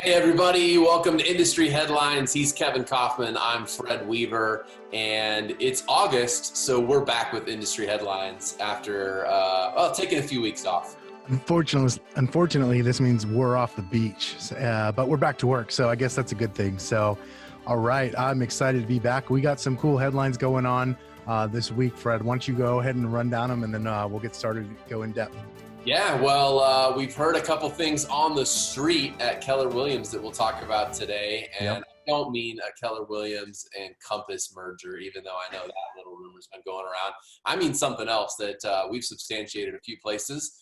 Hey everybody, welcome to Industry Headlines. He's Kevin Kauffman, I'm Fred Weaver, and it's August, so we're back with Industry Headlines after taking a few weeks off. Unfortunately, this means we're off the beach, but we're back to work, so I guess that's a good thing. So, all right, I'm excited to be back. We got some cool headlines going on this week, Fred. Why don't you go ahead and run down them, and then we'll get started to go in depth. Yeah, well, we've heard a couple things on the street at Keller Williams that we'll talk about today, and Yep. I don't mean a Keller Williams and Compass merger, even though I know that little rumor's been going around. I mean something else that we've substantiated a few places.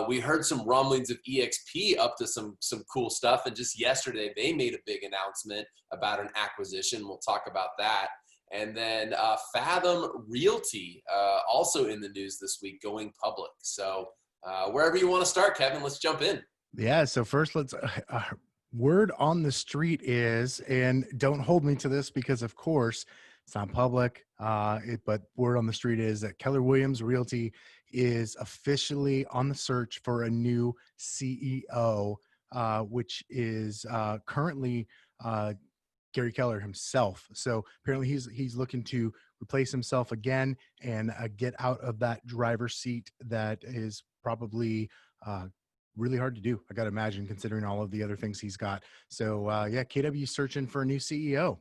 We heard some rumblings of EXP up to some cool stuff, and just yesterday they made a big announcement about an acquisition. We'll talk about that. And then Fathom Realty also in the news this week, going public. So wherever you want to start, Kevin, let's jump in. Yeah. So first, let's. Word on the street is, and don't hold me to this because, of course, it's not public. But word on the street is that Keller Williams Realty is officially on the search for a new CEO, which is currently Gary Keller himself. So apparently he's looking to replace himself again and get out of that driver's seat that is probably really hard to do. I got to imagine, considering all of the other things he's got. So yeah, KW searching for a new CEO.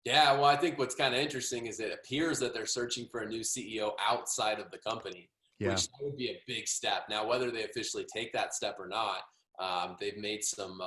Yeah, well, I think what's kind of interesting is it appears that they're searching for a new CEO outside of the company, Yeah. which would be a big step. Now, whether they officially take that step or not, they've made some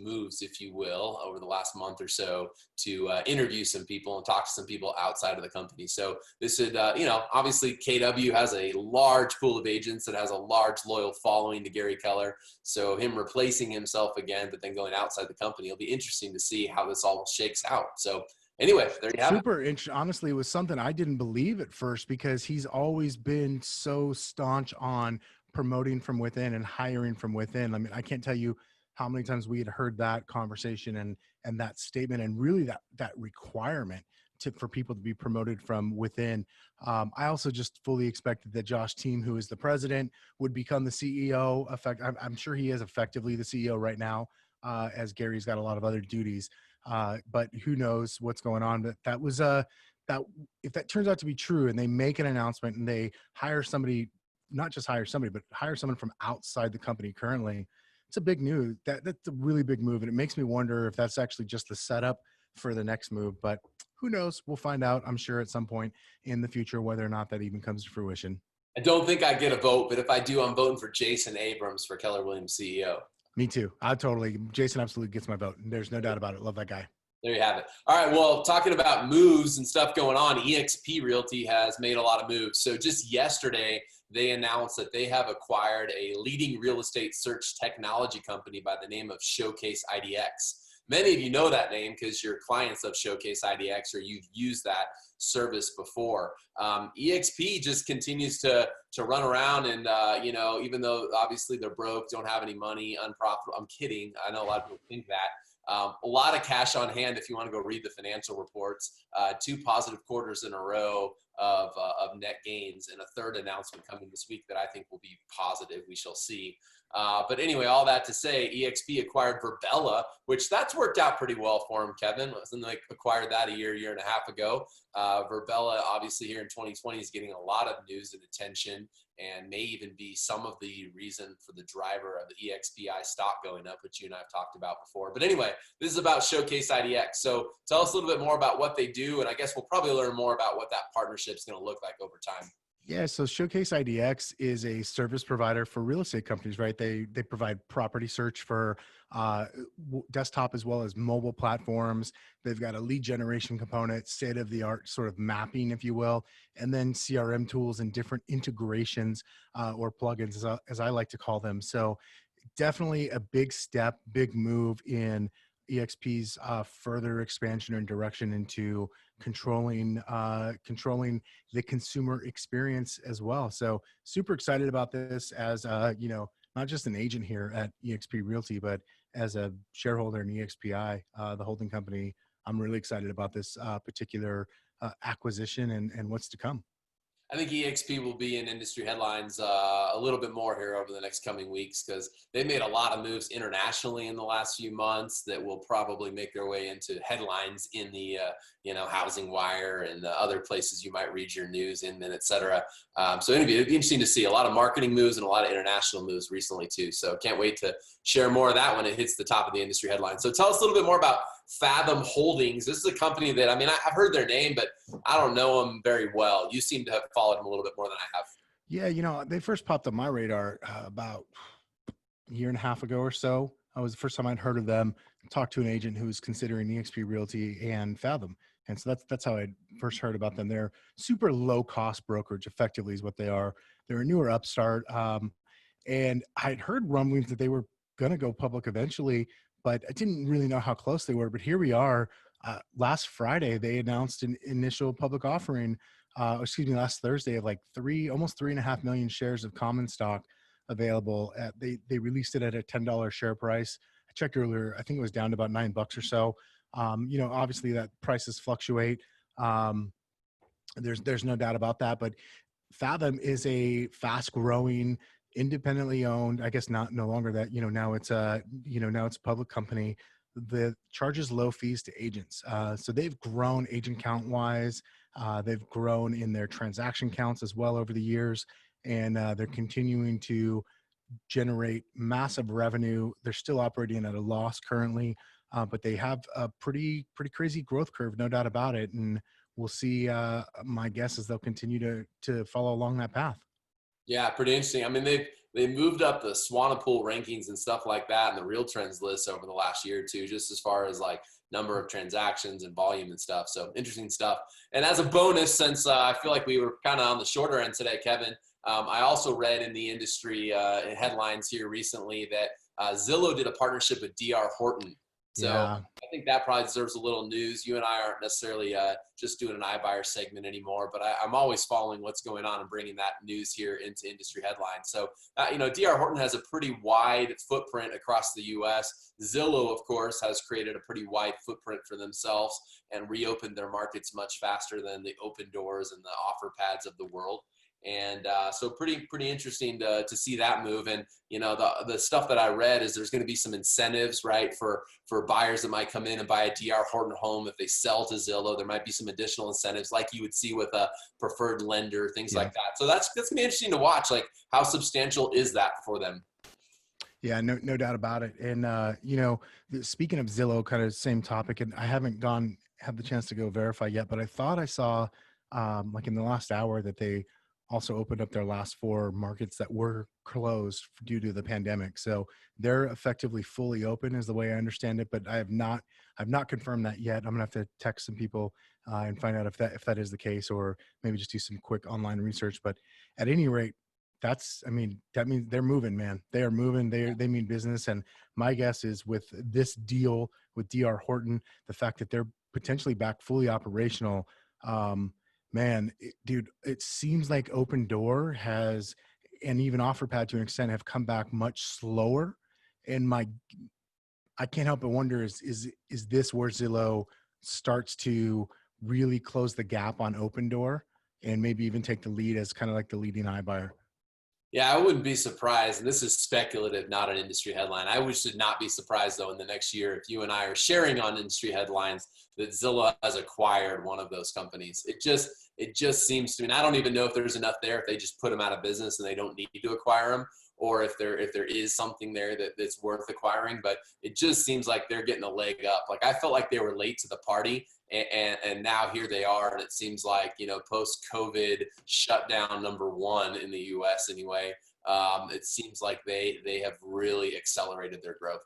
moves, if you will, over the last month or so to interview some people and talk to some people outside of the company. So this would, obviously KW has a large pool of agents that has a large loyal following to Gary Keller. So him replacing himself again, but then going outside the company, it'll be interesting to see how this all shakes out. So anyway, there you have it. Super interesting. Honestly, it was something I didn't believe at first because he's always been so staunch on promoting from within and hiring from within. I mean, I can't tell you how many times we had heard that conversation and that statement, and really that requirement for people to be promoted from within. I also just fully expected that Josh Team, who is the president, would become the CEO. I'm sure he is effectively the CEO right now, as Gary's got a lot of other duties. But who knows what's going on? But that was that if that turns out to be true, and they make an announcement and they hire somebody, not just hire somebody, but hire someone from outside the company currently, it's a big news. That's a really big move, and it makes me wonder if that's actually just the setup for the next move. But who knows? We'll find out, I'm sure, at some point in the future whether or not that even comes to fruition. I don't think I get a vote, but if I do, I'm voting for Jason Abrams for Keller Williams CEO. Me too. Jason absolutely gets my vote. There's no doubt about it. Love that guy. There you have it. All right, well, talking about moves and stuff going on, Expi Realty has made a lot of moves. So just yesterday, they announced that they have acquired a leading real estate search technology company by the name of Showcase IDX. Many of you know that name because you're clients of Showcase IDX or you've used that service before. EXP just continues to run around and, even though obviously they're broke, don't have any money, unprofitable. I'm kidding. I know a lot of people think that. A lot of cash on hand if you want to go read the financial reports. 2 positive quarters in a row of net gains, and a third announcement coming this week that I think will be positive. We shall see. But anyway, all that to say, EXP acquired Virbela, which that's worked out pretty well for him, Kevin. Wasn't like acquired that a year and a half ago. Virbela, obviously here in 2020, is getting a lot of news and attention, and may even be some of the reason for the driver of the EXPI stock going up, which you and I have talked about before. But anyway, this is about Showcase IDX. So tell us a little bit more about what they do, and I guess we'll probably learn more about what that partnership is going to look like over time. Yeah, so Showcase IDX is a service provider for real estate companies, right? They provide property search for desktop as well as mobile platforms. They've got a lead generation component, state of the art sort of mapping, if you will, and then CRM tools and different integrations or plugins, as I like to call them. So definitely a big step, big move in EXP's further expansion and direction into controlling the consumer experience as well. So super excited about this as not just an agent here at EXP Realty, but as a shareholder in EXPI, the holding company. I'm really excited about this particular acquisition and what's to come. I think EXP will be in industry headlines a little bit more here over the next coming weeks because they made a lot of moves internationally in the last few months that will probably make their way into headlines in the Housing Wire and other places you might read your news in, and et cetera. So it'd be interesting to see a lot of marketing moves and a lot of international moves recently too. So can't wait to share more of that when it hits the top of the industry headlines. So tell us a little bit more about Fathom Holdings. This is a company that, I mean, I've heard their name, but I don't know them very well. You seem to have followed them a little bit more than I have. Yeah, they first popped on my radar about a year and a half ago or so. I was the first time I'd heard of them. Talked to an agent who was considering Expi Realty and Fathom, and so that's how I first heard about them. They're super low cost brokerage, effectively, is what they are. They're a newer upstart, and I'd heard rumblings that they were going to go public eventually, but I didn't really know how close they were. But here we are. Last Friday, they announced an initial public offering. Last Thursday, of like almost 3.5 million shares of common stock available. They released it at a $10 share price. I checked earlier. I think it was down to about $9 or so. Obviously that prices fluctuate. There's no doubt about that. But Fathom is a fast-growing, independently owned. I guess no longer that. Now it's a public company that charges low fees to agents. So they've grown agent count wise. They've grown in their transaction counts as well over the years, and they're continuing to generate massive revenue. They're still operating at a loss currently, but they have a pretty crazy growth curve, no doubt about it. And we'll see. My guess is they'll continue to follow along that path. Yeah, pretty interesting. I mean, they moved up the Swanepoel rankings and stuff like that and the Real Trends list over the last year or two, just as far as like number of transactions and volume and stuff. So interesting stuff. And as a bonus, since I feel like we were kind of on the shorter end today, Kevin, I also read in the industry headlines here recently that Zillow did a partnership with DR Horton. So Yeah. I think that probably deserves a little news. You and I aren't necessarily just doing an iBuyer segment anymore, but I'm always following what's going on and bringing that news here into industry headlines. So, DR Horton has a pretty wide footprint across the U.S. Zillow, of course, has created a pretty wide footprint for themselves and reopened their markets much faster than the Open Doors and the OfferPads of the world. And so pretty interesting to see that move. And the stuff that I read is there's going to be some incentives, right, for buyers that might come in and buy a DR Horton home if they sell to Zillow. There might be some additional incentives like you would see with a preferred lender, things like that. So that's going to be interesting to watch. Like, how substantial is that for them? Yeah, no doubt about it. And speaking of Zillow, kind of same topic, and I haven't had the chance to go verify yet, but I thought I saw like in the last hour that they also opened up their last 4 markets that were closed due to the pandemic. So they're effectively fully open, is the way I understand it. But I've not confirmed that yet. I'm gonna have to text some people and find out if that is the case, or maybe just do some quick online research. But at any rate, that means they're moving, man. They are moving. They mean business. And my guess is with this deal with DR Horton, the fact that they're potentially back fully operational, man, dude, it seems like Open Door has, and even OfferPad to an extent, have come back much slower. And I can't help but wonder, is this where Zillow starts to really close the gap on Open Door and maybe even take the lead as kind of like the leading iBuyer? Yeah, I wouldn't be surprised. And this is speculative, not an industry headline. I should not be surprised, though, in the next year, if you and I are sharing on industry headlines, that Zillow has acquired one of those companies. It just seems to me, and I don't even know if there's enough there, if they just put them out of business and they don't need to acquire them, or if there is something there that's worth acquiring. But it just seems like they're getting a leg up. Like, I felt like they were late to the party, and now here they are. And it seems like, post-COVID shutdown #1 in the U.S. anyway, it seems like they have really accelerated their growth.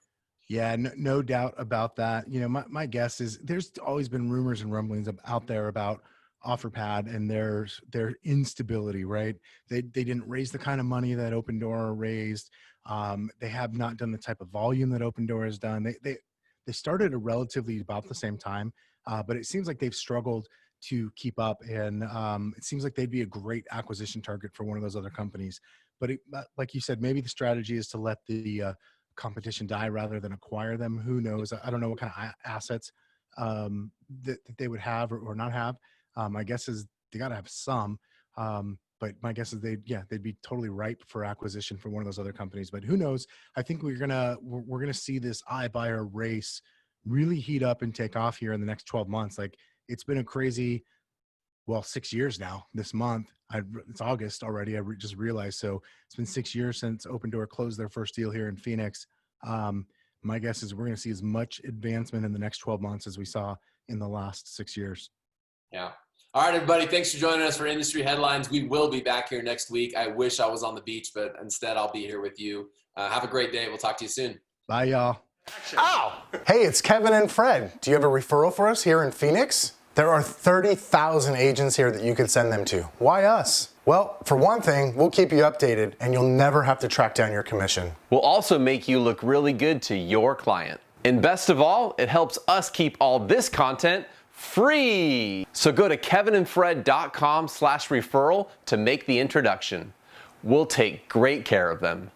Yeah, no doubt about that. My guess is there's always been rumors and rumblings out there about OfferPad and their instability, right? They didn't raise the kind of money that Open Door raised. They have not done the type of volume that Open Door has done. They started at relatively about the same time, but it seems like they've struggled to keep up. And it seems like they'd be a great acquisition target for one of those other companies. But like you said, maybe the strategy is to let the competition die rather than acquire them. Who knows? I don't know what kind of assets that they would have or not have. My guess is they got to have some. But my guess is they'd be totally ripe for acquisition for one of those other companies. But who knows? I think we're gonna see this iBuyer race really heat up and take off here in the next 12 months. Like, it's been a crazy, well, 6 years now this month. It's August already. Just realized. So it's been 6 years since Open Door closed their first deal here in Phoenix. My guess is we're going to see as much advancement in the next 12 months as we saw in the last 6 years. Yeah. All right, everybody. Thanks for joining us for Industry Headlines. We will be back here next week. I wish I was on the beach, but instead I'll be here with you. Have a great day. We'll talk to you soon. Bye, y'all. Ow! Hey, it's Kevin and Fred. Do you have a referral for us here in Phoenix? There are 30,000 agents here that you could send them to. Why us? Well, for one thing, we'll keep you updated and you'll never have to track down your commission. We'll also make you look really good to your client. And best of all, it helps us keep all this content free. So go to kevinandfred.com/referral to make the introduction. We'll take great care of them.